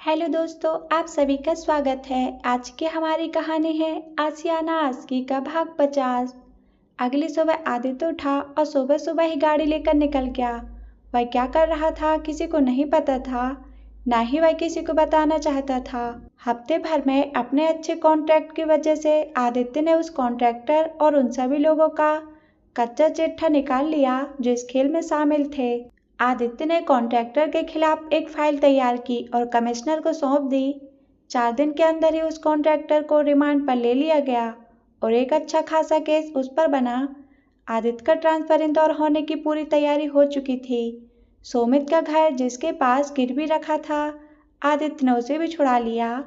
Hello दोस्तों, आप सभी का स्वागत है। आज की हमारी कहानी है आशियाना आस्की का भाग 50। अगली सुबह आदित्य उठा और सुबह सुबह ही गाड़ी लेकर निकल गया। वह क्या कर रहा था किसी को नहीं पता था, ना ही वह किसी को बताना चाहता था। हफ्ते भर में अपने अच्छे कॉन्ट्रैक्ट की वजह से आदित्य ने उस कॉन्ट्रैक्टर और उन सभी लोगों का कच्चा चिट्ठा निकाल लिया जो इस खेल में शामिल थे। आदित्य ने कॉन्ट्रैक्टर के खिलाफ एक फाइल तैयार की और कमिश्नर को सौंप दी। 4 दिन के अंदर ही उस कॉन्ट्रैक्टर को रिमांड पर ले लिया गया और एक अच्छा खासा केस उस पर बना। आदित्य का ट्रांसफर इंदौर होने की पूरी तैयारी हो चुकी थी। सोमित का घर जिसके पास गिरवी रखा था, आदित्य ने उसे भी छुड़ा लिया,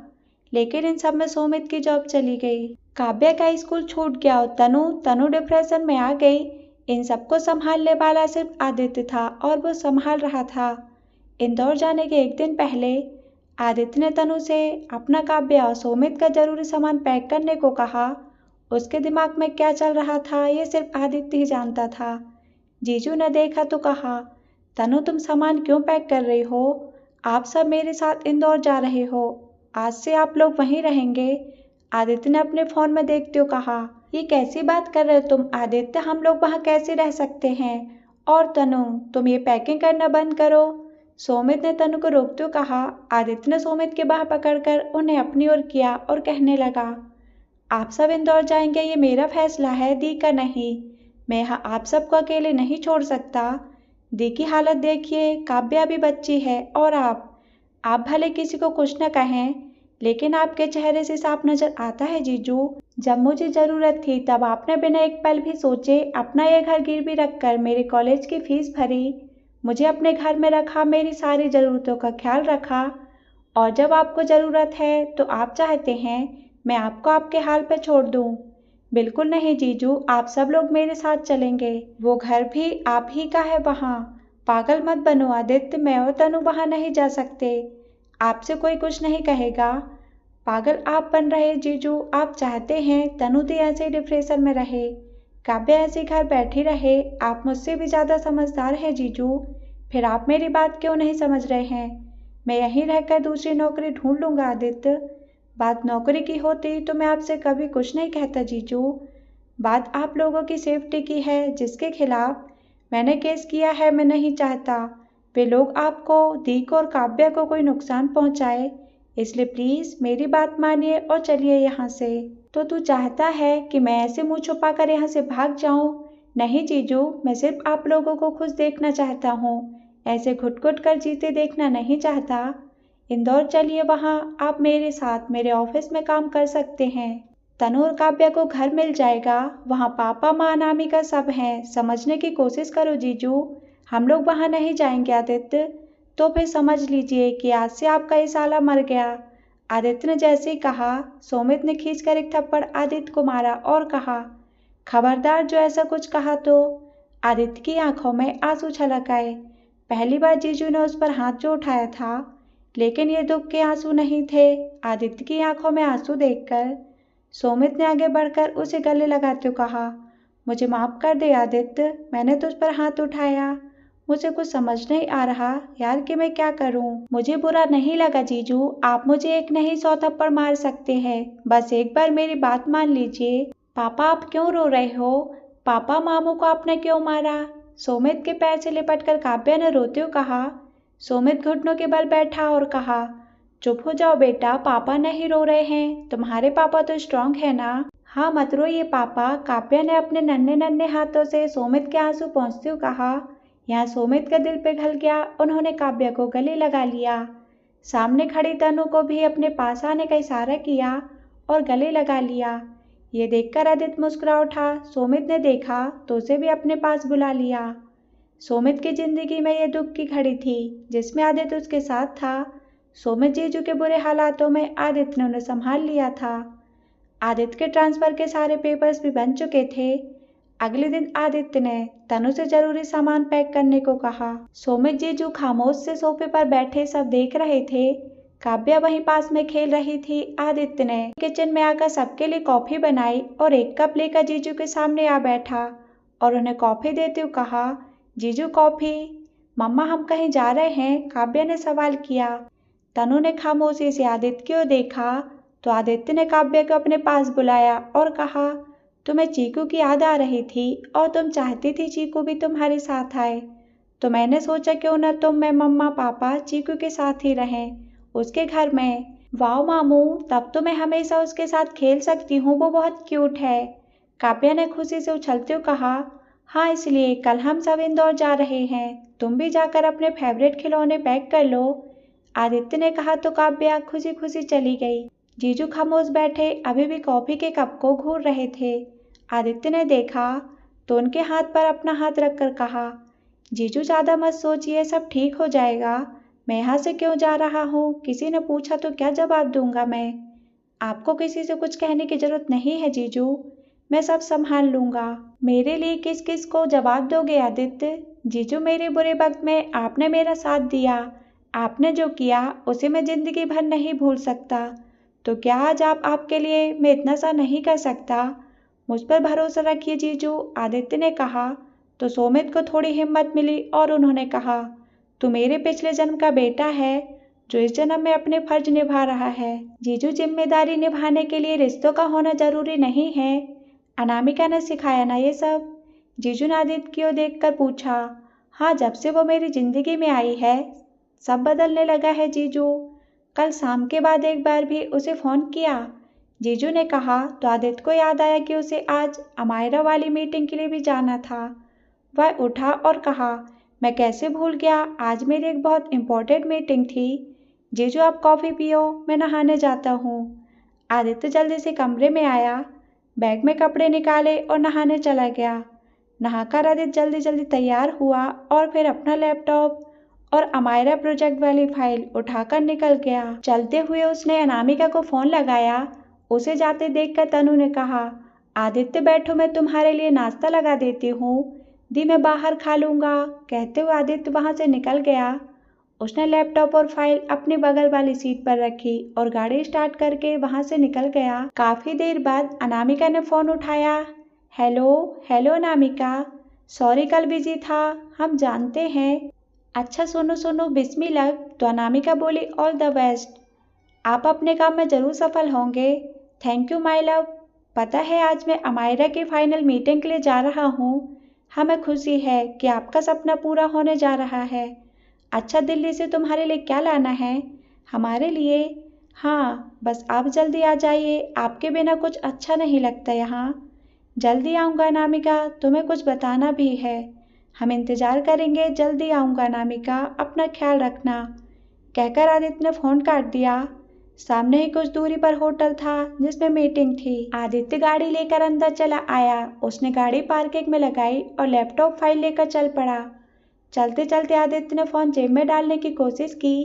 लेकिन इन सब में सोमित की जॉब चली गई। काव्या का स्कूल छूट गया और तनु डिप्रेशन में आ गई। इन सबको संभालने वाला सिर्फ आदित्य था और वो संभाल रहा था। इंदौर जाने के एक दिन पहले आदित्य ने तनु से अपना काव्य और सोमित का जरूरी सामान पैक करने को कहा। उसके दिमाग में क्या चल रहा था ये सिर्फ आदित्य ही जानता था। जीजू ने देखा तो कहा, तनु तुम सामान क्यों पैक कर रही हो? आप सब मेरे साथ इंदौर जा रहे हो, आज से आप लोग वहीं रहेंगे। आदित्य ने अपने फोन में देखते हुए कहा, ये कैसी बात कर रहे हो तुम आदित्य, हम लोग वहाँ कैसे रह सकते हैं? और तनु तुम ये पैकिंग करना बंद करो। सोमित ने तनु को रोकते हुए कहा। आदित्य ने सोमित के बाह पकड़कर उन्हें अपनी ओर किया और कहने लगा, आप सब इंदौर जाएंगे ये मेरा फैसला है, दी का नहीं। मैं आप सबको अकेले नहीं छोड़ सकता। दी की हालत देखिए, काव्या भी बच्ची है और आप भले किसी को कुछ न कहें, लेकिन आपके चेहरे से साफ नजर आता है जीजू, जब मुझे जरूरत थी तब आपने बिना एक पल भी सोचे अपना ये घर गिरवी रखकर मेरे कॉलेज की फीस भरी, मुझे अपने घर में रखा, मेरी सारी ज़रूरतों का ख्याल रखा, और जब आपको ज़रूरत है तो आप चाहते हैं मैं आपको आपके हाल पे छोड़ दूं। बिल्कुल नहीं जीजू, आप सब लोग मेरे साथ चलेंगे, वो घर भी आप ही का है वहाँ। पागल मत बनो आदित्य, मैं और तनु वहाँ नहीं जा सकते, आपसे कोई कुछ नहीं कहेगा। पागल आप बन रहे जीजू, आप चाहते हैं तनु दी ऐसे डिप्रेशन में रहे, काव्या ऐसे घर बैठी रहे। आप मुझसे भी ज़्यादा समझदार हैं जीजू, फिर आप मेरी बात क्यों नहीं समझ रहे हैं? मैं यहीं रहकर दूसरी नौकरी ढूंढ लूँगा आदित्य। बात नौकरी की होती तो मैं आपसे कभी कुछ नहीं कहता जीजू, बात आप लोगों की सेफ्टी की है जिसके खिलाफ मैंने केस किया है। मैं नहीं चाहता वे लोग आपको, दीक और काव्या को कोई नुकसान पहुंचाए, इसलिए प्लीज मेरी बात मानिए और चलिए यहाँ से। तो तू चाहता है कि मैं ऐसे मुंह छुपा कर यहाँ से भाग जाऊं? नहीं जीजू, मैं सिर्फ आप लोगों को खुश देखना चाहता हूँ, ऐसे घुट घुट कर जीते देखना नहीं चाहता। इंदौर चलिए, वहाँ आप मेरे साथ मेरे ऑफिस में काम कर सकते हैं। तनु और काव्या को घर मिल जाएगा, वहाँ पापा माँ अनामिका सब हैं, समझने की कोशिश करो जीजू, हम लोग वहाँ नहीं जाएंगे आदित्य। तो फिर समझ लीजिए कि आज से आपका ये साला मर गया। आदित्य ने जैसे ही कहा, सोमित ने खींचकर एक थप्पड़ आदित्य को मारा और कहा, खबरदार जो ऐसा कुछ कहा तो। आदित्य की आंखों में आंसू छलक आए। पहली बार जीजू ने उस पर हाथ जो उठाया था, लेकिन ये दुख के आंसू नहीं थे। आदित्य की आंखों में आंसू देखकर सोमित ने आगे बढ़कर उसे गले लगाते हुए कहा, मुझे माफ कर दे आदित्य, मैंने तुझ पर हाथ उठाया, मुझे कुछ समझ नहीं आ रहा यार कि मैं क्या करूं। मुझे बुरा नहीं लगा जीजू, आप मुझे एक नहीं 100 थप्पड़ मार सकते हैं, बस एक बार मेरी बात मान लीजिए। पापा आप क्यों रो रहे हो? पापा मामू को आपने क्यों मारा? सोमित के पैर से लिपटकर काव्या ने रोते हुए कहा। सोमित घुटनों के बल बैठा और कहा, चुप हो जाओ बेटा, पापा नहीं रो रहे हैं, तुम्हारे पापा तो स्ट्रांग है ना। हाँ मत रोइए पापा, काव्या ने अपने नन्हे नन्हे हाथों से सोमित के आंसू पोंछते हुए कहा। यहाँ सोमित का दिल पिघल गया, उन्होंने काव्या को गले लगा लिया। सामने खड़ी तनु को भी अपने पास आने का इशारा किया और गले लगा लिया। ये देखकर आदित्य मुस्कुरा उठा। सोमित ने देखा तो उसे भी अपने पास बुला लिया। सोमित की जिंदगी में ये दुख की घड़ी थी जिसमें आदित्य उसके साथ था। सोमित जीजू के बुरे हालातों में आदित्य ने उन्हें संभाल लिया था। आदित्य के ट्रांसफर के सारे पेपर्स भी बन चुके थे। अगले दिन आदित्य ने तनु से जरूरी सामान पैक करने को कहा। सोमित जीजू खामोश से सोफे पर बैठे सब देख रहे थे। काव्या वहीं पास में खेल रही थी। आदित्य ने किचन में आकर सबके लिए कॉफी बनाई और एक कप लेकर जीजू के सामने आ बैठा और उन्हें कॉफी देते हुए कहा, जीजू कॉफी। मम्मा हम कहीं जा रहे हैं? काव्या ने सवाल किया। तनु ने खामोशी से आदित्य की ओर देखा तो आदित्य ने काव्या को अपने पास बुलाया और कहा, तुम्हें चीकू की याद आ रही थी और तुम चाहती थी चीकू भी तुम्हारे साथ आए, तो मैंने सोचा क्यों न तुम मैं मम्मा पापा चीकू के साथ ही रहें उसके घर में। वाह मामू, तब तो मैं हमेशा उसके साथ खेल सकती हूँ, वो बहुत क्यूट है। काव्या ने खुशी से उछलते हुए कहा, हाँ इसलिए कल हम सब इंदौर जा रहे हैं, तुम भी जाकर अपने फेवरेट खिलौने पैक कर लो। आदित्य ने कहा तो काव्या खुशी खुशी चली गई। जीजू खामोश बैठे अभी भी कॉफी के कप को घूर रहे थे। आदित्य ने देखा तो उनके हाथ पर अपना हाथ रखकर कहा, जीजू ज़्यादा मत सोचिए, सब ठीक हो जाएगा। मैं यहाँ से क्यों जा रहा हूँ, किसी ने पूछा तो क्या जवाब दूंगा मैं। आपको किसी से कुछ कहने की जरूरत नहीं है जीजू, मैं सब संभाल लूंगा। मेरे लिए किस किस को जवाब दोगे आदित्य? जीजू, मेरे बुरे वक्त में आपने मेरा साथ दिया, आपने जो किया उसे मैं जिंदगी भर नहीं भूल सकता। तो क्या आज आपके लिए मैं इतना सा नहीं कर सकता? मुझ पर भरोसा रखिए जीजू, आदित्य ने कहा। तो सोमित को थोड़ी हिम्मत मिली और उन्होंने कहा, तू मेरे पिछले जन्म का बेटा है जो इस जन्म में अपने फर्ज निभा रहा है। जीजू, जिम्मेदारी निभाने के लिए रिश्तों का होना जरूरी नहीं है, अनामिका ने सिखाया ना ये सब। जीजू ने आदित्य की ओर देखकर पूछा, हाँ जब से वो मेरी जिंदगी में आई है सब बदलने लगा है जीजू। कल शाम के बाद एक बार भी उसे फोन किया? जीजू ने कहा तो आदित्य को याद आया कि उसे आज अमायरा वाली मीटिंग के लिए भी जाना था। वह उठा और कहा, मैं कैसे भूल गया, आज मेरी एक बहुत इम्पोर्टेंट मीटिंग थी। जीजू आप कॉफ़ी पियो, मैं नहाने जाता हूँ। आदित्य जल्दी से कमरे में आया, बैग में कपड़े निकाले और नहाने चला गया। नहाकर आदित्य जल्दी जल्दी तैयार हुआ और फिर अपना लैपटॉप और अमायरा प्रोजेक्ट वाली फाइल उठाकर निकल गया। चलते हुए उसने अनामिका को फ़ोन लगाया। उसे जाते देखकर तनु ने कहा, आदित्य बैठो, मैं तुम्हारे लिए नाश्ता लगा देती हूँ, दी मैं बाहर खा लूँगा। कहते हुए आदित्य वहाँ से निकल गया। उसने लैपटॉप और फाइल अपनी बगल वाली सीट पर रखी और गाड़ी स्टार्ट करके वहाँ से निकल गया। काफ़ी देर बाद अनामिका ने फ़ोन उठाया। हेलो हेलो अनामिका, सॉरी कल बिजी था, हम जानते हैं। अच्छा सुनो सुनो बिस्मिल्लाह। तो अनामिका बोली, ऑल द बेस्ट, आप अपने काम में ज़रूर सफल होंगे। Thank you my love. पता है आज मैं अमायरा की फाइनल मीटिंग के लिए जा रहा हूँ, हमें खुशी है कि आपका सपना पूरा होने जा रहा है। अच्छा दिल्ली से तुम्हारे लिए क्या लाना है? हमारे लिए? हाँ बस आप जल्दी आ जाइए, आपके बिना कुछ अच्छा नहीं लगता यहाँ। जल्दी आऊँगा अनामिका, तुम्हें कुछ बताना भी है। हम इंतज़ार करेंगे, जल्दी आऊँगा अनामिका, अपना ख्याल रखना। कहकर आदित्य ने फ़ोन काट दिया। सामने ही कुछ दूरी पर होटल था जिसमें मीटिंग थी। आदित्य गाड़ी लेकर अंदर चला आया। उसने गाड़ी पार्किंग में लगाई और लैपटॉप फाइल लेकर चल पड़ा। चलते चलते आदित्य ने फ़ोन जेब में डालने की कोशिश की,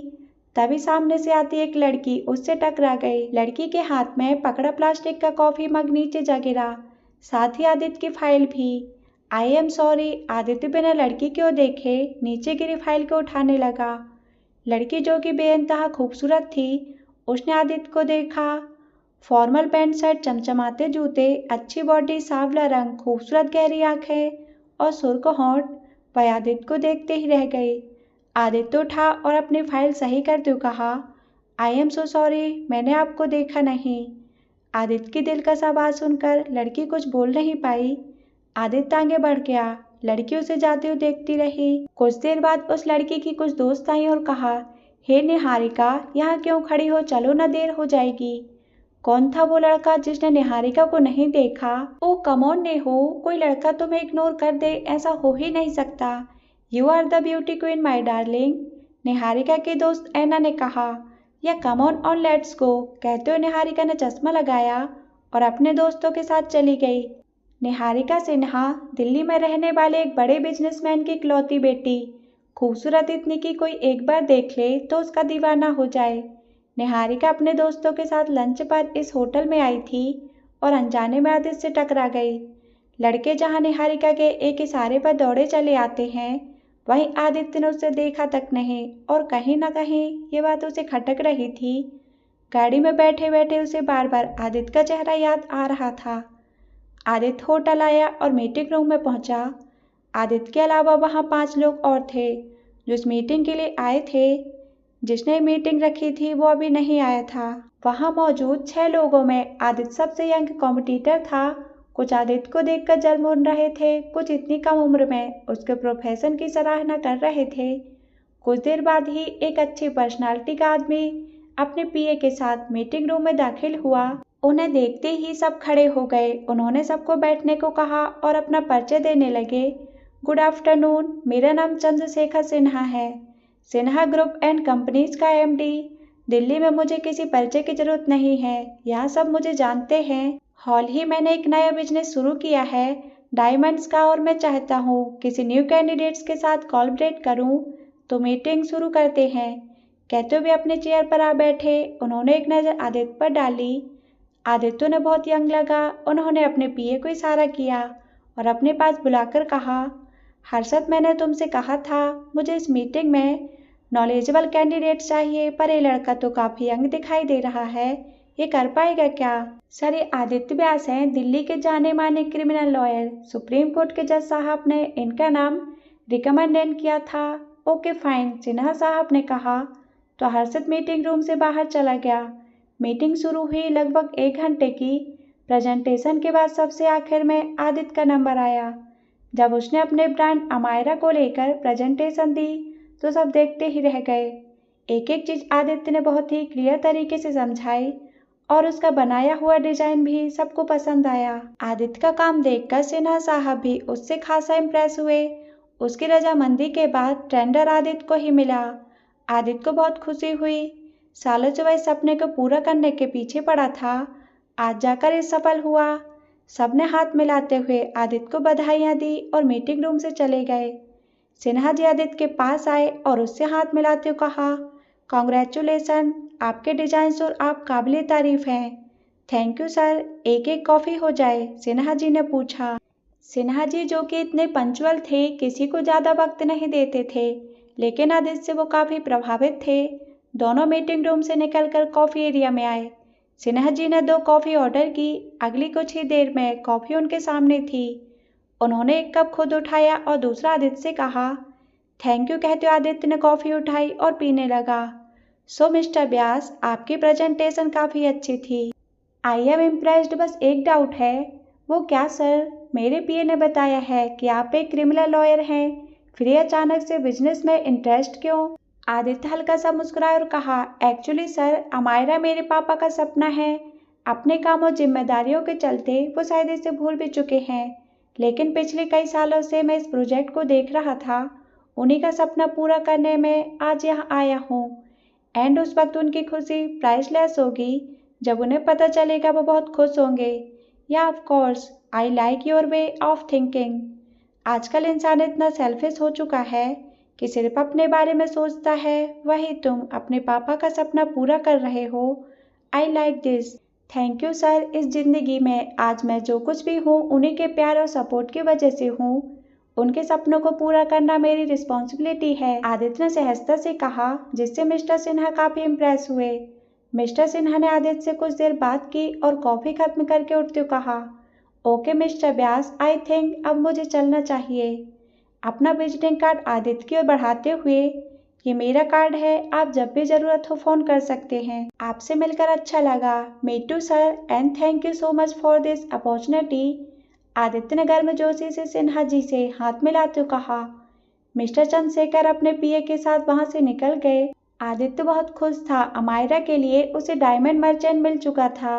तभी सामने से आती एक लड़की उससे टकरा गई। लड़की के हाथ में पकड़ा प्लास्टिक का कॉफ़ी मग नीचे जा गिरा, साथ ही आदित्य की फाइल भी। I am sorry. आदित्य बिना लड़की की ओर देखे नीचे गिरी फाइल को उठाने लगा। लड़की जो कि बेइंतहा खूबसूरत थी, उसने आदित्य को देखा। फॉर्मल पैंट शर्ट, चमचमाते जूते, अच्छी बॉडी, सांवला रंग, खूबसूरत गहरी आंखें और सुर्ख होंठ। वह आदित्य को देखते ही रह गई। आदित्य उठा और अपनी फाइल सही करते हुए कहा, आई एम सो सॉरी, मैंने आपको देखा नहीं। आदित्य की दिलकश आवाज़ सुनकर लड़की कुछ बोल नहीं पाई। आदित्य आगे बढ़ गया। लड़की उसे जाते हुए देखती रही। कुछ देर बाद उस लड़की की कुछ दोस्त आई और कहा, हे निहारिका, यहाँ क्यों खड़ी हो, चलो ना, देर हो जाएगी। कौन था वो लड़का जिसने निहारिका को नहीं देखा? ओ कम ऑन नेहो, कोई लड़का तुम्हें इग्नोर कर दे, ऐसा हो ही नहीं सकता। You are the beauty queen my darling, Niharika की दोस्त ऐना ने कहा। या कम ऑन लेट्स गो। कहते हुए निहारिका ने चश्मा लगाया और अपने दोस्तों के साथ चली गई। निहारिका सिन्हा दिल्ली में रहने वाले एक बड़े बिजनेसमैन की इकलौती बेटी, खूबसूरत इतनी कि कोई एक बार देख ले तो उसका दीवाना हो जाए। निहारिका अपने दोस्तों के साथ लंच पर इस होटल में आई थी और अनजाने में आदित्य से टकरा गई। लड़के जहां निहारिका के एक इशारे पर दौड़े चले आते हैं, वहीं आदित्य ने उसे देखा तक नहीं और कहीं न कहीं ये बात उसे खटक रही थी। गाड़ी में बैठे बैठे उसे बार बार आदित्य का चेहरा याद आ रहा था। आदित्य होटल आया और मीटिंग रूम में पहुंचा। आदित्य के अलावा वहां 5 लोग और थे जो इस मीटिंग के लिए आए थे। जिसने मीटिंग रखी थी वो अभी नहीं आया था। वहां मौजूद 6 लोगों में आदित्य सबसे यंग कॉम्पिटिटर था। कुछ आदित्य को देखकर जल भून रहे थे, कुछ इतनी कम उम्र में उसके प्रोफेशन की सराहना कर रहे थे। कुछ देर बाद ही एक अच्छी पर्सनालिटी का आदमी अपने पीए के साथ मीटिंग रूम में दाखिल हुआ। उन्हें देखते ही सब खड़े हो गए। उन्होंने सबको बैठने को कहा और अपना परिचय देने लगे। गुड आफ्टरनून, मेरा नाम चंद्रशेखर सिन्हा है, सिन्हा ग्रुप एंड कंपनीज का एमडी। दिल्ली में मुझे किसी परिचय की जरूरत नहीं है, यहाँ सब मुझे जानते हैं। हाल ही मैंने एक नया बिजनेस शुरू किया है डायमंड्स का, और मैं चाहता हूँ किसी न्यू कैंडिडेट्स के साथ कोलैबोरेट करूँ। तो मीटिंग शुरू करते हैं। कहते हुए अपने चेयर पर आ बैठे। उन्होंने एक नज़र आदित्य पर डाली। आदित्य ने बहुत यंग लगा। उन्होंने अपने पीए को इशारा किया और अपने पास बुलाकर कहा, हर्षद, मैंने तुमसे कहा था मुझे इस मीटिंग में नॉलेजेबल कैंडिडेट चाहिए, पर ये लड़का तो काफ़ी यंग दिखाई दे रहा है, ये कर पाएगा क्या? सर, ये आदित्य व्यास हैं, दिल्ली के जाने माने क्रिमिनल लॉयर। सुप्रीम कोर्ट के जज साहब ने इनका नाम रिकमेंडेड किया था। ओके फाइन, सिन्हा साहब ने कहा। तो हर्षद मीटिंग रूम से बाहर चला गया। मीटिंग शुरू हुई लगभग 1 घंटे की। प्रेजेंटेशन के बाद सबसे आखिर में आदित्य का नंबर आया। जब उसने अपने ब्रांड अमायरा को लेकर प्रेजेंटेशन दी तो सब देखते ही रह गए। एक एक चीज आदित्य ने बहुत ही क्लियर तरीके से समझाई और उसका बनाया हुआ डिजाइन भी सबको पसंद आया। आदित्य का काम देखकर सिन्हा साहब भी उससे खासा इम्प्रेस हुए। उसकी रजामंदी के बाद टेंडर आदित्य को ही मिला। आदित्य को बहुत खुशी हुई। सालों से वह इस सपने को पूरा करने के पीछे पड़ा था, आज जाकर ये सफल हुआ। सबने हाथ मिलाते हुए आदित्य को बधाइयां दी और मीटिंग रूम से चले गए। सिन्हा जी आदित्य के पास आए और उससे हाथ मिलाते हुए कहा, कॉन्ग्रेचुलेसन, आपके डिजाइन और आप काबिले तारीफ हैं। थैंक यू सर, एक एक कॉफ़ी हो जाए? सिन्हा जी ने पूछा। सिन्हा जी, जो कि इतने पंचुअल थे, किसी को ज़्यादा वक्त नहीं देते थे, लेकिन आदित्य से वो काफ़ी प्रभावित थे। दोनों मीटिंग रूम से निकलकर कॉफ़ी एरिया में आए। सिन्हा जी ने 2 कॉफ़ी ऑर्डर की। अगली कुछ ही देर में कॉफ़ी उनके सामने थी। उन्होंने एक कप खुद उठाया और दूसरा आदित्य से कहा। थैंक यू कहते हुए आदित्य ने कॉफ़ी उठाई और पीने लगा। सो मिस्टर व्यास, आपकी प्रेजेंटेशन काफ़ी अच्छी थी। आई एम इम्प्रेस्ड, बस एक डाउट है। वो क्या सर? मेरे पीए ने बताया है कि आप एक क्रिमिनल लॉयर हैं, फिर ये अचानक से बिजनेस में इंटरेस्ट क्यों? आदित्य हल्का सा मुस्कुराया और कहा, एक्चुअली सर, अमायरा मेरे पापा का सपना है। अपने काम और जिम्मेदारियों के चलते वो शायद इसे भूल भी चुके हैं, लेकिन पिछले कई सालों से मैं इस प्रोजेक्ट को देख रहा था। उन्हीं का सपना पूरा करने में आज यहाँ आया हूँ। एंड उस वक्त उनकी खुशी प्राइसलेस होगी। जब उन्हें पता चलेगा वो बहुत खुश होंगे। या of course, I like your way of thinking. आजकल इंसान इतना सेल्फिश हो चुका है कि सिर्फ अपने बारे में सोचता है। वही तुम अपने पापा का सपना पूरा कर रहे हो। I like this. Thank you sir. इस जिंदगी में आज मैं जो कुछ भी हूँ उन्हीं के प्यार और सपोर्ट की वजह से हूँ। उनके सपनों को पूरा करना मेरी रिस्पॉन्सिबिलिटी है, आदित्य ने सहजता से कहा, जिससे मिस्टर सिन्हा काफी इम्प्रेस हुए। मिस्टर सिन्हा ने आदित्य से कुछ देर बात की और कॉफी खत्म करके उठते हुए कहा, okay mister Vyas, I think अब मुझे चलना चाहिए। अपना विजिटिंग कार्ड आदित्य की ओर बढ़ाते हुए, ये मेरा कार्ड है, आप जब भी जरूरत हो फोन कर सकते हैं। आपसे मिलकर अच्छा लगा। Me too sir, and thank you so much for this opportunity. Aditya ने गर्मजोशी से सिन्हा जी से हाथ मिलाते हुए कहा। मिस्टर चंद्रशेखर अपने पीए के साथ वहां से निकल गए। आदित्य बहुत खुश था। अमायरा के लिए उसे डायमंड मर्चेंट मिल चुका था।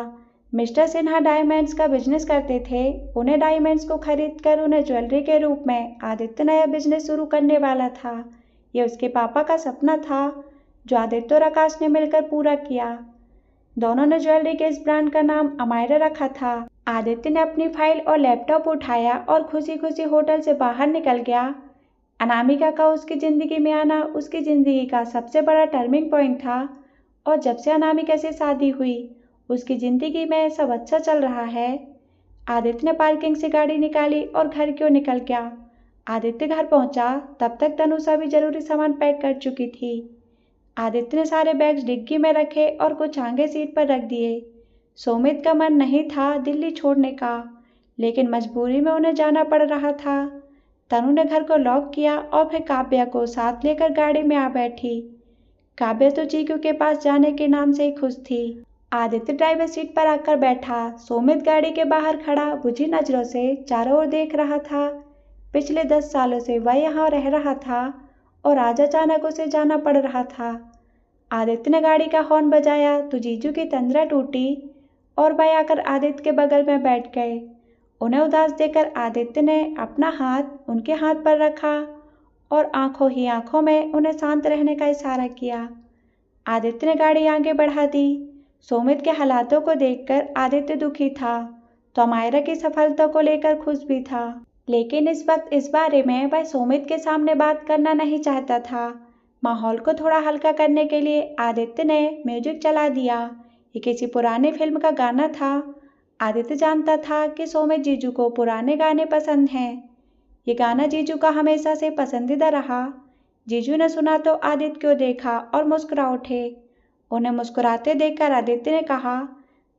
मिस्टर सिन्हा डायमंड्स का बिजनेस करते थे। उन्हें डायमंड्स को खरीदकर उन्हें ज्वेलरी के रूप में आदित्य नया बिजनेस शुरू करने वाला था। यह उसके पापा का सपना था, जो आदित्य और आकाश ने मिलकर पूरा किया। दोनों ने ज्वेलरी के इस ब्रांड का नाम अमायरा रखा था। आदित्य ने अपनी फाइल और लैपटॉप उठाया और खुशी खुशी होटल से बाहर निकल गया। अनामिका का उसकी ज़िंदगी में आना उसकी ज़िंदगी का सबसे बड़ा टर्निंग पॉइंट था, और जब से अनामिका से शादी हुई उसकी ज़िंदगी में सब अच्छा चल रहा है। आदित्य ने पार्किंग से गाड़ी निकाली और घर की ओर निकल गया। आदित्य घर पहुंचा तब तक तनुषा भी जरूरी सामान पैक कर चुकी थी। आदित्य ने सारे बैग्स डिग्गी में रखे और कुछ आगे सीट पर रख दिए। सुमित का मन नहीं था दिल्ली छोड़ने का, लेकिन मजबूरी में उन्हें जाना पड़ रहा था। तनु ने घर को लॉक किया और फिर काव्या को साथ लेकर गाड़ी में आ बैठी। काव्या तो चीकू के पास जाने के नाम से ही खुश थी। आदित्य ड्राइवर सीट पर आकर बैठा। सुमित गाड़ी के बाहर खड़ा बुझी नजरों से चारों ओर देख रहा था। पिछले 10 सालों से वह यहाँ रह रहा था और आज अचानक उसे जाना पड़ रहा था। आदित्य ने गाड़ी का हॉर्न बजाया तो जीजू की तंद्रा टूटी और वह आकर आदित्य के बगल में बैठ गए। उन्हें उदास देखकर आदित्य ने अपना हाथ उनके हाथ पर रखा और आंखों ही आंखों में उन्हें शांत रहने का इशारा किया। आदित्य ने गाड़ी आगे बढ़ा दी। सुमित के हालातों को देखकर आदित्य दुखी था तो अमायरा की सफलता को लेकर खुश भी था, लेकिन इस वक्त इस बारे में वह सुमित के सामने बात करना नहीं चाहता था। माहौल को थोड़ा हल्का करने के लिए आदित्य ने म्यूजिक चला दिया। ये किसी पुरानी फिल्म का गाना था। आदित्य जानता था कि सुमित जीजू को पुराने गाने पसंद हैं। ये गाना जीजू का हमेशा से पसंदीदा रहा। जीजू ने सुना तो आदित्य को देखा और मुस्कुरा उठे। उन्हें मुस्कुराते देखकर आदित्य ने कहा,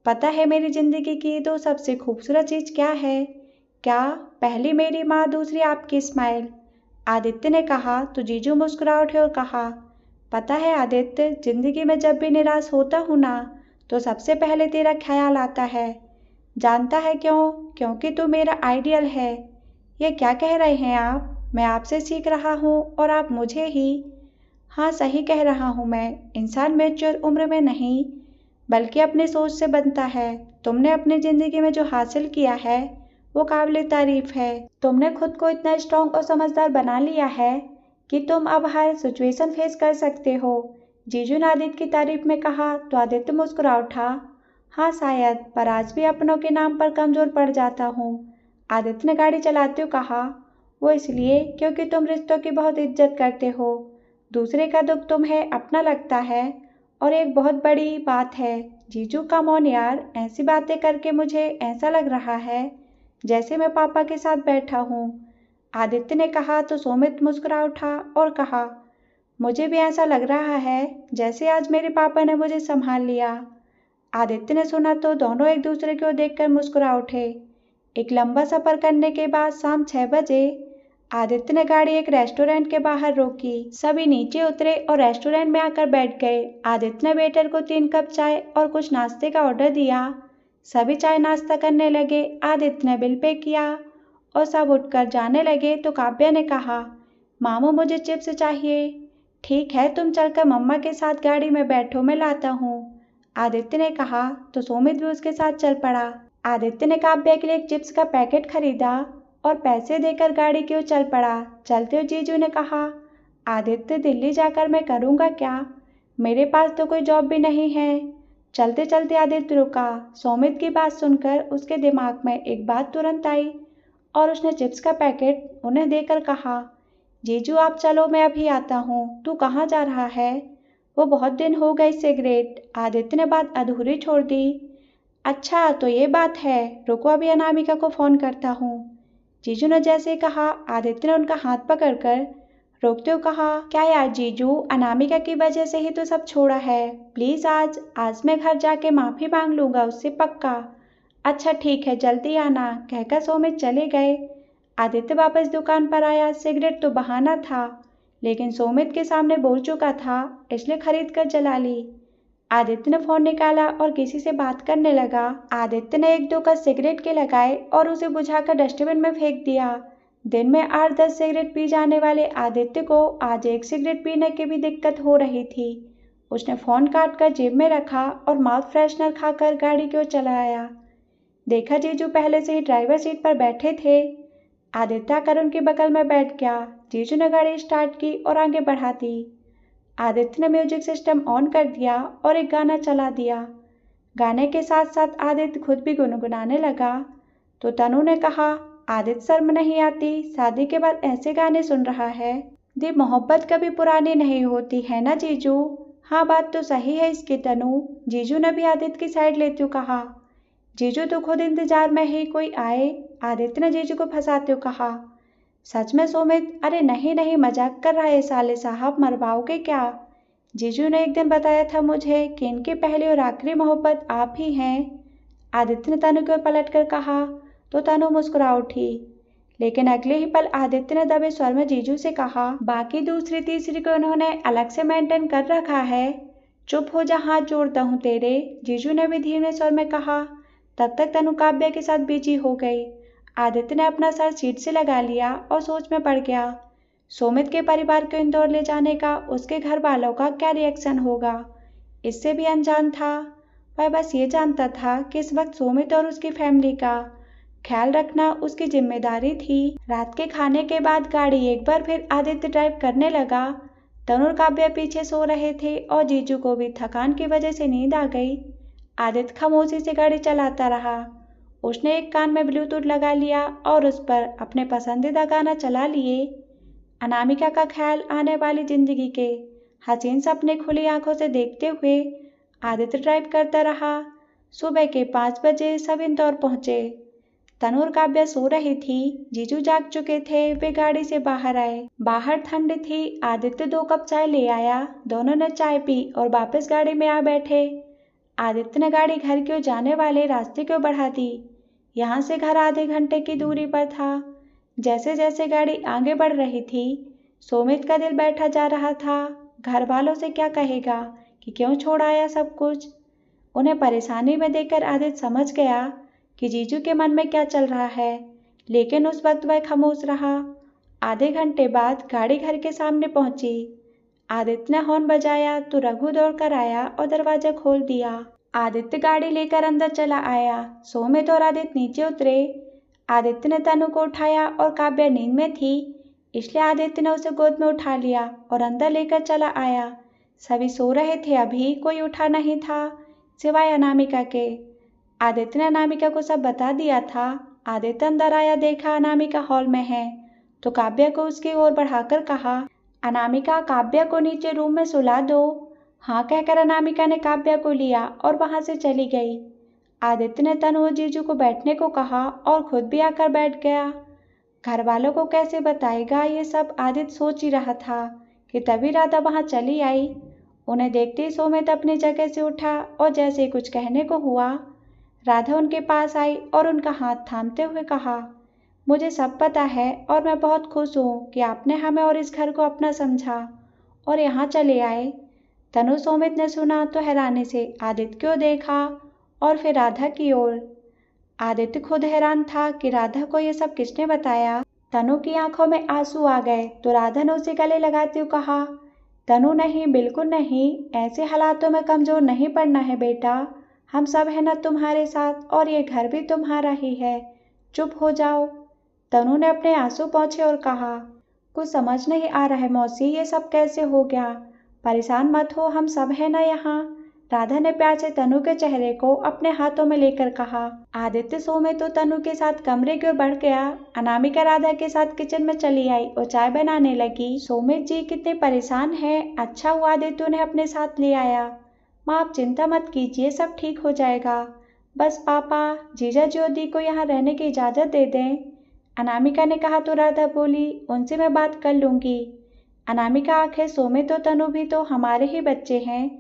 पता है मेरी जिंदगी की तो सबसे खूबसूरत चीज़ क्या है? क्या? पहली मेरी माँ, दूसरी आपकी स्माइल। आदित्य ने कहा तो जीजू मुस्कुरा उठे और कहा, पता है आदित्य, जिंदगी में जब भी निराश होता हूँ ना तो सबसे पहले तेरा ख्याल आता है। जानता है क्यों? क्योंकि तू मेरा आइडियल है। ये क्या कह रहे हैं आप? मैं आपसे सीख रहा हूँ और आप मुझे ही। हाँ, सही कह रहा हूँ मैं। इंसान मैच्योर उम्र में नहीं बल्कि अपनी सोच से बनता है। तुमने अपनी ज़िंदगी में जो हासिल किया है वो काबिल तारीफ है। तुमने खुद को इतना स्ट्रॉन्ग और समझदार बना लिया है कि तुम अब हर सिचुएशन फेस कर सकते हो। जीजू ने आदित्य की तारीफ में कहा तो आदित्य मुस्कुरा उठा। हाँ शायद, पर आज भी अपनों के नाम पर कमज़ोर पड़ जाता हूँ। आदित्य ने गाड़ी चलाते हुए कहा, वो इसलिए क्योंकि तुम रिश्तों की बहुत इज्जत करते हो। दूसरे का दुख तुम्हें अपना लगता है। और एक बहुत बड़ी बात है जीजू, कम ऑन यार, ऐसी बातें करके मुझे ऐसा लग रहा है जैसे मैं पापा के साथ बैठा हूँ। आदित्य ने कहा तो सुमित मुस्कुरा उठा और कहा, मुझे भी ऐसा लग रहा है जैसे आज मेरे पापा ने मुझे संभाल लिया। आदित्य ने सुना तो दोनों एक दूसरे को देखकर मुस्कुरा उठे। एक लंबा सफर करने के बाद शाम 6 बजे आदित्य ने गाड़ी एक रेस्टोरेंट के बाहर रोकी। सभी नीचे उतरे और रेस्टोरेंट में आकर बैठ गए। आदित्य ने वेटर को 3 कप चाय और कुछ नाश्ते का ऑर्डर दिया। सभी चाय नाश्ता करने लगे। आदित्य ने बिल पे किया और सब उठकर जाने लगे तो काव्या ने कहा, मामू मुझे चिप्स चाहिए। ठीक है, तुम चलकर मम्मा के साथ गाड़ी में बैठो, मैं लाता हूँ, आदित्य ने कहा तो सुमित भी उसके साथ चल पड़ा। आदित्य ने काव्या के लिए एक चिप्स का पैकेट खरीदा और पैसे देकर गाड़ी की ओर चल पड़ा। चलते हुए जीजू ने कहा, आदित्य दिल्ली जाकर मैं करूँगा क्या? मेरे पास तो कोई जॉब भी नहीं है। चलते चलते आदित्य रुका। सुमित की बात सुनकर उसके दिमाग में एक बात तुरंत आई और उसने चिप्स का पैकेट उन्हें देकर कहा, जीजू आप चलो, मैं अभी आता हूँ। तू कहाँ जा रहा है? वो बहुत दिन हो गए सिगरेट। आदित्य ने बात अधूरी छोड़ दी। अच्छा तो ये बात है, रुको अभी अनामिका को फ़ोन करता हूँ। जीजू ने जैसे कहा, आदित्य ने उनका हाथ पकड़कर रोकते हुए कहा, क्या यार जीजू, अनामिका की वजह से ही तो सब छोड़ा है। प्लीज़ आज मैं घर जाके माफ़ी मांग लूँगा उससे, पक्का। अच्छा ठीक है, जल्दी आना, कहकर सुमित चले गए। आदित्य वापस दुकान पर आया। सिगरेट तो बहाना था, लेकिन सुमित के सामने बोल चुका था, इसलिए खरीद कर जला ली। आदित्य ने फ़ोन निकाला और किसी से बात करने लगा। आदित्य ने 1-2 का सिगरेट के लगाए और उसे बुझाकर डस्टबिन में फेंक दिया। दिन में 8-10 सिगरेट पी जाने वाले आदित्य को आज 1 सिगरेट पीने की भी दिक्कत हो रही थी। उसने फ़ोन काट कर जेब में रखा और माउथ फ्रेशनर खाकर गाड़ी की ओर चला आया। देखा जीजू पहले से ही ड्राइवर सीट पर बैठे थे। आदित्य आकर उनके बगल में बैठ गया। जीजू ने गाड़ी स्टार्ट की और आगे बढ़ा दी। आदित्य ने म्यूजिक सिस्टम ऑन कर दिया और एक गाना चला दिया। गाने के साथ साथ आदित्य खुद भी गुनगुनाने लगा तो तनु ने कहा, आदित्य शर्म नहीं आती? शादी के बाद ऐसे गाने सुन रहा है। दी मोहब्बत कभी पुरानी नहीं होती है ना जीजू? हाँ बात तो सही है इसकी तनु। जीजू ने भी आदित्य की साइड लेते हुए कहा, जीजू तो खुद इंतजार में ही कोई आए। आदित्य ने जीजू को फंसाते हुए कहा, सच में सुमित? अरे नहीं नहीं, मजाक कर रहा है साले साहब, मरवाओगे क्या? जीजू ने एक दिन बताया था मुझे कि इनकी पहली और आखिरी मोहब्बत आप ही हैं। आदित्य ने तनु की ओर पलट कर कहा तो तनु मुस्कुरा उठी। लेकिन अगले ही पल आदित्य ने दबे स्वर में जीजू से कहा, बाकी दूसरी तीसरी को उन्होंने अलग से मेंटेन कर रखा है। चुप हो जा, हाथ जोड़ता हूँ तेरे, जीजू ने भी धीमे स्वर में कहा। तब तक तनु काव्या के साथ बिजी हो गई। आदित्य ने अपना सर सीट से लगा लिया और सोच में पड़ गया। सुमित के परिवार को इंदौर ले जाने का उसके घर वालों का क्या रिएक्शन होगा, इससे भी अनजान था। वह बस ये जानता था कि इस वक्त सुमित और उसकी फैमिली का ख्याल रखना उसकी जिम्मेदारी थी। रात के खाने के बाद गाड़ी एक बार फिर आदित्य ड्राइव करने लगा। तनु और काव्या पीछे सो रहे थे और जीजू को भी थकान की वजह से नींद आ गई। आदित्य खामोशी से गाड़ी चलाता रहा। उसने एक कान में ब्लूटूथ लगा लिया और उस पर अपने पसंदीदा गाना चला लिए। अनामिका का ख्याल, आने वाली जिंदगी के हसीन सपने खुली आंखों से देखते हुए आदित्य ड्राइव करता रहा। सुबह के 5 बजे सब इंदौर पहुंचे। तनु और काव्या सो रही थी, जीजू जाग चुके थे। वे गाड़ी से बाहर आए। बाहर ठंड थी। आदित्य 2 कप चाय ले आया। दोनों ने चाय पी और वापस गाड़ी में आ बैठे। आदित्य ने गाड़ी घर की ओर जाने वाले रास्ते को बढ़ा दी। यहाँ से घर आधे घंटे की दूरी पर था। जैसे जैसे गाड़ी आगे बढ़ रही थी, सुमित का दिल बैठा जा रहा था। घर वालों से क्या कहेगा कि क्यों छोड़ आया सब कुछ। उन्हें परेशानी में देखकर आदित्य समझ गया कि जीजू के मन में क्या चल रहा है, लेकिन उस वक्त वह खामोश रहा। आधे घंटे बाद गाड़ी घर के सामने पहुंची। आदित्य ने हॉर्न बजाया तो रघु दौड़कर आया और दरवाजा खोल दिया। आदित्य गाड़ी लेकर अंदर चला आया। सुमित और आदित्य नीचे उतरे। आदित्य ने तनु को उठाया और काव्या नींद में थी, इसलिए आदित्य ने उसे गोद में उठा लिया और अंदर लेकर चला आया। सभी सो रहे थे, अभी कोई उठा नहीं था सिवाय अनामिका के। आदित्य ने अनामिका को सब बता दिया था। आदित्य अंदर आया, देखा अनामिका हॉल में है तो काव्या को उसकी ओर बढ़ाकर कहा, अनामिका, काव्या को नीचे रूम में सुला दो। हाँ कहकर अनामिका ने काव्या को लिया और वहां से चली गई। आदित्य ने तनु और जीजू को बैठने को कहा और खुद भी आकर बैठ गया। घर वालों को कैसे बताएगा ये सब आदित्य सोच ही रहा था कि तभी राधा वहां चली आई। उन्हें देखते ही सुमित अपनी जगह से उठा और जैसे कुछ कहने को हुआ, राधा उनके पास आई और उनका हाथ थामते हुए कहा, मुझे सब पता है और मैं बहुत खुश हूँ कि आपने हमें और इस घर को अपना समझा और यहाँ चले आए। तनु सुमित ने सुना तो हैरानी से आदित्य को देखा और फिर राधा की ओर। आदित्य खुद हैरान था कि राधा को ये सब किसने बताया। तनु की आंखों में आंसू आ गए तो राधा ने उसे गले लगाते हुए कहा, तनु नहीं, बिल्कुल नहीं, ऐसे हालातों में कमजोर नहीं पड़ना है बेटा। हम सब है ना तुम्हारे साथ और ये घर भी तुम्हारा ही है। चुप हो जाओ। तनु ने अपने आंसू पोंछे और कहा, कुछ समझ नहीं आ रहा है मौसी, ये सब कैसे हो गया। परेशान मत हो, हम सब है ना यहाँ। राधा ने प्यार से तनु के चेहरे को अपने हाथों में लेकर कहा। आदित्य सुमित तो तनु के साथ कमरे की ओर बढ़ गया। अनामिका राधा के साथ किचन में चली आई और चाय बनाने लगी। सुमित जी कितने परेशान हैं, अच्छा हुआ आदित्य उन्हें अपने साथ ले आया। माँ आप चिंता मत कीजिए, सब ठीक हो जाएगा। बस पापा, जीजा जी और दी को यहाँ रहने की इजाज़त दे दें। अनामिका ने कहा तो राधा बोली, उनसे मैं बात कर लूँगी। अनामिका आखिर सुमित और तनु भी तो हमारे ही बच्चे हैं,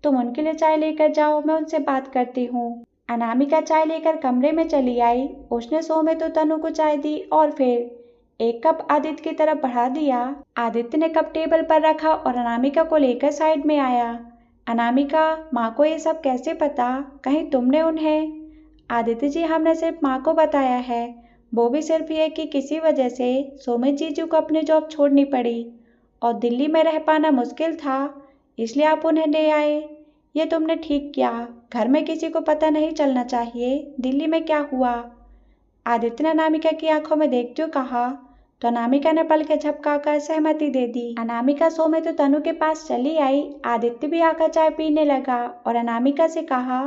तुम उनके लिए चाय लेकर जाओ, मैं उनसे बात करती हूँ। अनामिका चाय लेकर कमरे में चली आई। उसने सुमित और तनु को चाय दी और फिर एक कप आदित्य की तरफ बढ़ा दिया। आदित्य ने कप टेबल पर रखा और अनामिका को लेकर साइड में आया। अनामिका, माँ को ये सब कैसे पता, कहीं तुमने उन्हें। आदित्य जी, हमने सिर्फ माँ को बताया है, वो भी सिर्फ ये कि किसी वजह से सुमित जीजू को अपनी जॉब छोड़नी पड़ी और दिल्ली में रह पाना मुश्किल था, इसलिए आप उन्हें ले आए। ये तुमने ठीक किया, घर में किसी को पता नहीं चलना चाहिए दिल्ली में क्या हुआ। आदित्य ने अनामिका की आंखों में देखते हुए कहा तो अनामिका ने पलकें झपकाकर सहमति दे दी। अनामिका सुमित तो तनु के पास चली आई। आदित्य भी आकर चाय पीने लगा और अनामिका से कहा,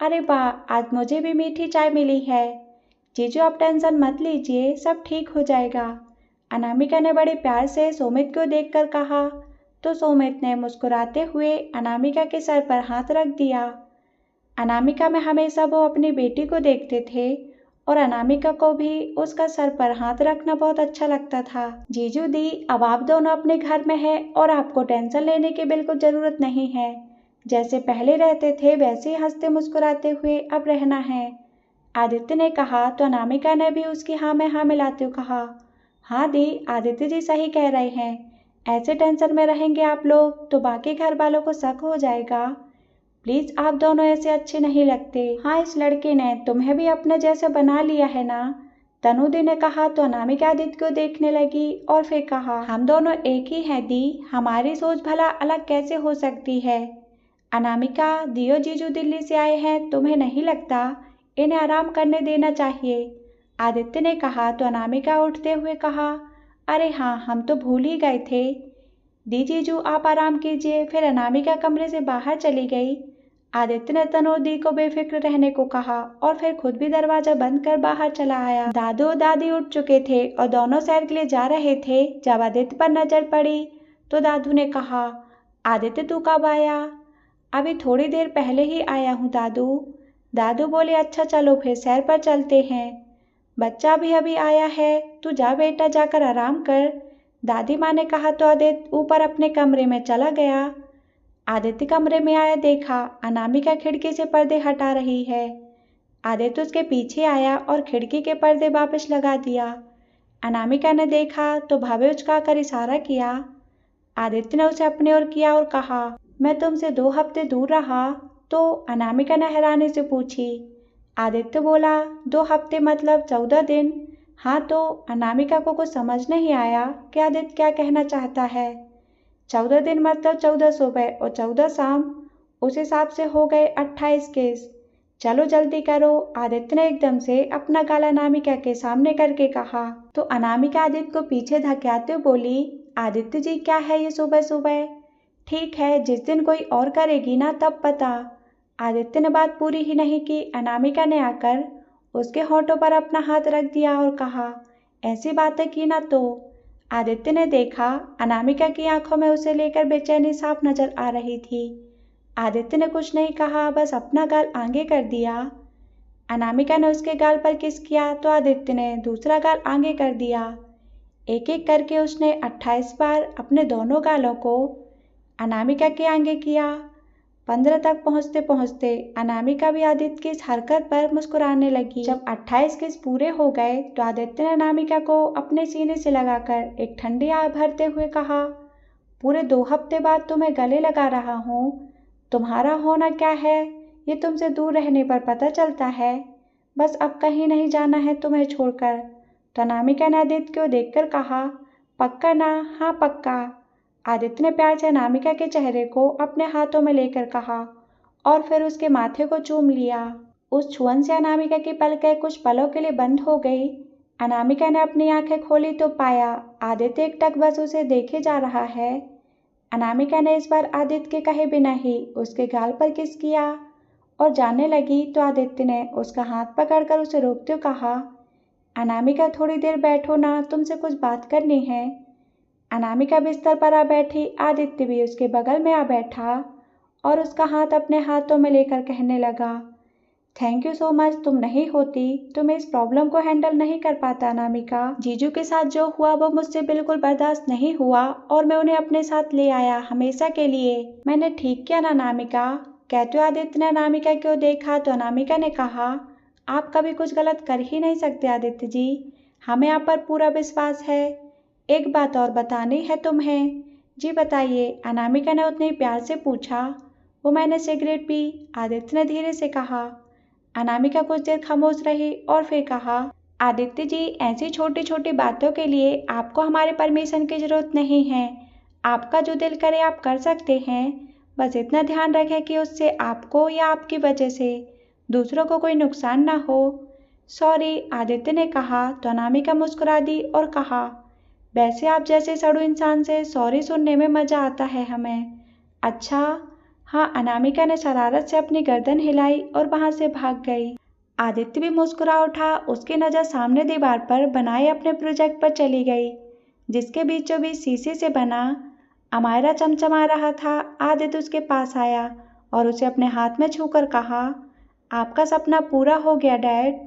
अरे वाह, आज मुझे भी मीठी चाय मिली है। जीजू आप टेंशन मत लीजिए, सब ठीक हो जाएगा। अनामिका ने बड़े प्यार से सुमित को देखकर कहा तो सुमित ने मुस्कुराते हुए अनामिका के सर पर हाथ रख दिया। अनामिका में हमेशा वो अपनी बेटी को देखते थे और अनामिका को भी उसका सर पर हाथ रखना बहुत अच्छा लगता था। जीजू दी, अब आप दोनों अपने घर में हैं और आपको टेंशन लेने की बिल्कुल ज़रूरत नहीं है। जैसे पहले रहते थे वैसे ही हंसते मुस्कुराते हुए अब रहना है। आदित्य ने कहा तो अनामिका ने भी उसकी हाँ में हाँ मिलाते हुए कहा, हाँ दी, आदित्य जी सही कह रहे हैं। ऐसे टेंशन में रहेंगे आप लोग तो बाकी घर वालों को शक हो जाएगा। प्लीज आप दोनों ऐसे अच्छे नहीं लगते। हाँ, इस लड़के ने तुम्हें भी अपने जैसे बना लिया है ना, तनुदी ने कहा तो अनामिका आदित्य को देखने लगी और फिर कहा, हम दोनों एक ही हैं दी, हमारी सोच भला अलग कैसे हो सकती है। अनामिका, दियो जीजू दिल्ली से आए हैं, तुम्हें नहीं लगता इन्हें आराम करने देना चाहिए? आदित्य ने कहा तो अनामिका उठते हुए कहा, अरे हाँ, हम तो भूल ही गए थे। दी जीजू आप आराम कीजिए। फिर अनामिका कमरे से बाहर चली गई। आदित्य ने तनु और दी को बेफिक्र रहने को कहा और फिर खुद भी दरवाजा बंद कर बाहर चला आया। दादू और दादी उठ चुके थे और दोनों सैर के लिए जा रहे थे। जब आदित्य पर नजर पड़ी तो दादू ने कहा, आदित्य तू कब आया? अभी थोड़ी देर पहले ही आया हूँ दादू। दादू बोले, अच्छा चलो फिर सैर पर चलते हैं। बच्चा भी अभी आया है, तू जा बेटा, जाकर आराम कर। दादी माँ ने कहा तो आदित्य ऊपर अपने कमरे में चला गया। आदित्य कमरे में आया, देखा अनामिका खिड़की से पर्दे हटा रही है। आदित्य उसके पीछे आया और खिड़की के पर्दे वापस लगा दिया। अनामिका ने देखा तो भावे उचकाकर इशारा किया। आदित्य ने उसे अपनी ओर किया और कहा, मैं तुमसे 2 हफ्ते दूर रहा तो? अनामिका ने हैरानी से पूछी। आदित्य बोला, 2 हफ्ते मतलब 14 दिन। हाँ तो? अनामिका को कुछ समझ नहीं आया कि आदित्य क्या कहना चाहता है। 14 दिन मतलब 14 सुबह और 14 शाम, उस हिसाब से हो गए 28 केस। चलो जल्दी करो। आदित्य ने एकदम से अपना गाला अनामिका के सामने करके कहा। तो अनामिका आदित्य को पीछे धकेलते हुए बोली, आदित्य जी क्या है ये सुबह सुबह? ठीक है, जिस दिन कोई और करेगी ना तब पता। आदित्य ने बात पूरी ही नहीं की, अनामिका ने आकर उसके होठों पर अपना हाथ रख दिया और कहा, ऐसी बातें की ना तो। आदित्य ने देखा अनामिका की आंखों में उसे लेकर बेचैनी साफ नजर आ रही थी। आदित्य ने कुछ नहीं कहा, बस अपना गाल आगे कर दिया। अनामिका ने उसके गाल पर किस किया तो आदित्य ने दूसरा गाल आगे कर दिया। एक एक करके उसने 28 बार अपने दोनों गालों को अनामिका के आगे किया। 15 तक पहुंचते पहुंचते अनामिका भी आदित्य की इस हरकत पर मुस्कुराने लगी। जब 28 किस पूरे हो गए तो आदित्य ने अनामिका को अपने सीने से लगाकर एक ठंडी आह भरते हुए कहा, पूरे 2 हफ्ते बाद तुम्हें गले लगा रहा हूँ। तुम्हारा होना क्या है ये तुमसे दूर रहने पर पता चलता है। बस अब कहीं नहीं जाना है तुम्हें छोड़कर। तो अनामिका ने आदित्य को देखकर कहा, पक्का ना? हाँ पक्का। आदित्य ने प्यार से अनामिका के चेहरे को अपने हाथों में लेकर कहा और फिर उसके माथे को चूम लिया। उस छुअन से अनामिका की पलकें कुछ पलों के लिए बंद हो गई। अनामिका ने अपनी आंखें खोली तो पाया आदित्य एकटक बस उसे देखे जा रहा है। अनामिका ने इस बार आदित्य के कहे बिना ही उसके गाल पर किस किया और जाने लगी तो आदित्य ने उसका हाथ पकड़कर उसे रोकते हुए कहा, अनामिका थोड़ी देर बैठो ना, तुमसे कुछ बात करनी है। अनामिका बिस्तर पर आ बैठी। आदित्य भी उसके बगल में आ बैठा और उसका हाथ अपने हाथों में लेकर कहने लगा, थैंक यू सो मच, तुम नहीं होती तो मैं इस प्रॉब्लम को हैंडल नहीं कर पाता अनामिका। जीजू के साथ जो हुआ वो मुझसे बिल्कुल बर्दाश्त नहीं हुआ और मैं उन्हें अपने साथ ले आया हमेशा के लिए। मैंने ठीक किया ना अनामिका? कहते हुए आदित्य ने अनामिका को देखा तो अनामिका ने कहा, आप कभी कुछ गलत कर ही नहीं सकते आदित्य जी, हमें आप पर पूरा विश्वास है। एक बात और बतानी है तुम्हें। जी बताइए, अनामिका ने उतने प्यार से पूछा। वो मैंने सिगरेट पी, आदित्य ने धीरे से कहा। अनामिका कुछ देर खामोश रही और फिर कहा, आदित्य जी ऐसी छोटी छोटी बातों के लिए आपको हमारे परमिशन की जरूरत नहीं है। आपका जो दिल करे आप कर सकते हैं, बस इतना ध्यान रखें कि उससे आपको या आपकी वजह से दूसरों को कोई नुकसान ना हो। सॉरी, आदित्य ने कहा तो अनामिका मुस्कुरा दी और कहा, वैसे आप जैसे सड़ू इंसान से सॉरी सुनने में मजा आता है हमें। अच्छा? हाँ, अनामिका ने शरारत से अपनी गर्दन हिलाई और वहां से भाग गई। आदित्य भी मुस्कुरा उठा। उसकी नज़र सामने दीवार पर बनाए अपने प्रोजेक्ट पर चली गई, जिसके बीचों बीच शीशे से बना अमायरा चमचमा रहा था। आदित्य उसके पास आया और उसे अपने हाथ में छूकर कहा, आपका सपना पूरा हो गया डैड।